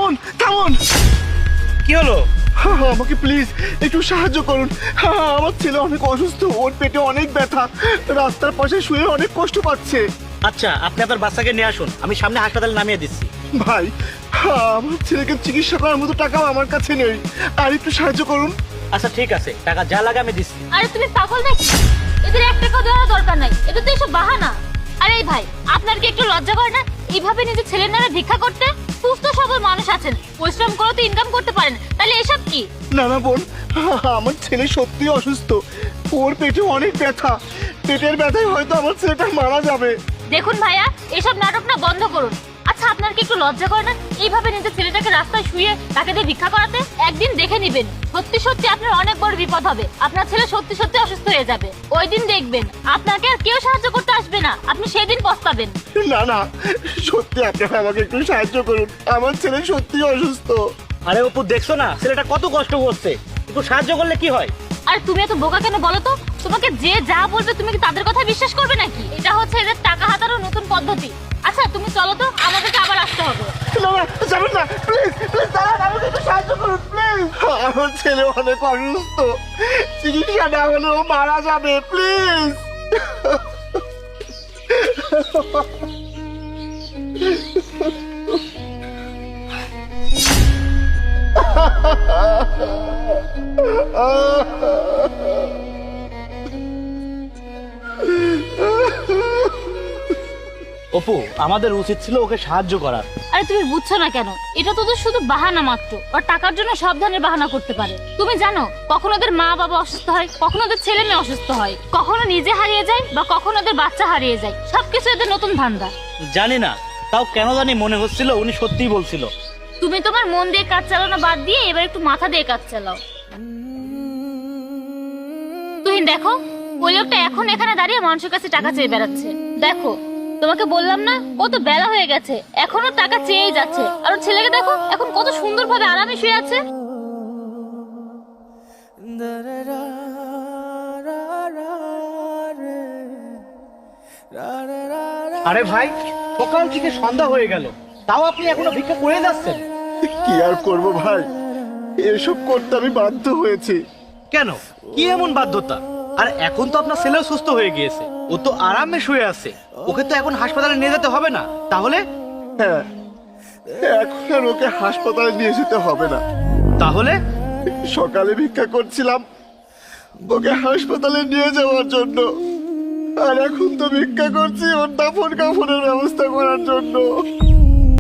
থামুন থামুন। কি হলো? আমাকে প্লিজ একটু সাহায্য করুন। আমার ছেলে অনেক অসুস্থ, ওর পেটে অনেক ব্যথা, রাস্তার পাশে শুয়ে অনেক কষ্ট পাচ্ছে। আচ্ছা, আপনি আপনার বাচ্চাকে নিয়ে আসুন, আমি সামনে হাসপাতালে নামিয়ে দিচ্ছি। ভাই, আমার ছেলেকে চিকিৎসা করার মতো টাকাও আমার কাছে নেই, আর একটু সাহায্য করুন। আচ্ছা ঠিক আছে, টাকা যা লাগে আমি দিচ্ছি। আরে তুমি পাগল নাকি? এদের 1 টাকাও দেওয়ার দরকার নাই, এটা তো এসব বাহানা। আরে এই ভাই, আপনার কি একটু লজ্জা করে না এইভাবে নিজের ছেলের নামে ভিক্ষা করতে? সুস্থ সবল মানুষ আছেন, পরিশ্রম করে তো ইনকাম করতে পারেন, তাহলে এসব কি? না না বোন, আমার ছেলে সত্যি অসুস্থ, ওর পেটে অনেক ব্যথা, পেটের ব্যথায় হয়তো আমার ছেলেটা মারা যাবে। দেখুন ভাইয়া, এসব নাটক না বন্ধ করুন। আচ্ছা আপনার কি একটু লজ্জা করে না এইভাবে নিজের ছেলেটাকে রাস্তায় শুয়ে তাকে দিয়ে ভিক্ষা করাতে? একদিন দেখে নিবেন, সত্যি সত্যি আপনার অনেক বড় বিপদ হবে, আপনার ছেলে সত্যি সত্যি অসুস্থ হয়ে যাবে। ওই দিন দেখবেন আপনাকে আর কেউ সাহায্য করতে আসবে না, আপনি সেই দিন পস্তাবেন। না না, সত্যি আপনারা আমাকে একটু সাহায্য করুন, আমার ছেলে সত্যি অসুস্থ। আরে অপু, দেখছো না ছেলেটা কত কষ্ট করছে, একটু সাহায্য করলে কি হয়? আর তুমি এত বোকা কেন বলো তো? তোমাকে যে যা বলবে তুমি কি তাদের কথা বিশ্বাস করবে নাকি? এটা হচ্ছে এদের টাকা হাতানোর নতুন পদ্ধতি। আচ্ছা তুমি চলো তো, আমাদেরকে আবার আসতে হবে। না না, যাবেন না, প্লিজ প্লিজ দাঁড়ান, আমাকে একটু সাহায্য করুন প্লিজ। আমার ছেলে অনেক অসুস্থ, চিকিৎসা না হলে ও মারা যাবে, প্লিজ। অপু, আমাদের উচিত ছিল ওকে সাহায্য করার। আরে তুমি বুঝছো না কেন? এটা তো ওদের শুধু বাহানা মাত্র, ওর টাকার জন্য সব ধরনের বাহানা করতে পারে। তুমি জানো কখনো ওদের মা বাবা অসুস্থ হয়, কখনো ওদের ছেলে মেয়ে অসুস্থ হয়, কখনো নিজে হারিয়ে যায় বা কখনো ওদের বাচ্চা হারিয়ে যায়, সবকিছু এদের নতুন ধান্দা। জানি না, তাও কেন জানি মনে হচ্ছিল উনি সত্যিই বলছিল। তুমি তোমার মন দিয়ে কাজ চালানো বাদ দিয়ে এবার একটু মাথা দিয়ে কাজ চালাও। তুহিন দেখো, ওই লোকটা এখন এখানে দাঁড়িয়ে মানুষের কাছে টাকা চেয়ে বেড়াচ্ছে। দেখো তোমাকে বললাম না, কত বেলা হয়ে গেছে, এখনো টাকা চেয়েই যাচ্ছে। আর ওর ছেলেকে দেখো এখন কত সুন্দরভাবে আরামে শুয়ে আছে। আরে ভাই, সকাল থেকে সন্ধ্যা হয়ে গেল, তাও আপনি এখনো ভিক্ষা করে যাচ্ছেন? কি আর করব ভাই, এসব করতে আমি বাধ্য হয়েছি। কেন, কি এমন বাধ্যতা? আর এখন তো আপনার ছেলেও সুস্থ হয়ে গিয়েছে, ও তো আরামে শুয়ে আছে, ওকে তো এখন হাসপাতালে নিয়ে যেতে হবে না? তাহলে হ্যাঁ, এখন আর ওকে হাসপাতালে নিয়ে যেতে হবে না। তাহলে সকালে ভিক্ষা করছিলাম ওকে হাসপাতালে নিয়ে যাওয়ার জন্য, আর এখন তো ভিক্ষা করছি ওর দাফন কাফনের ব্যবস্থা করার জন্য।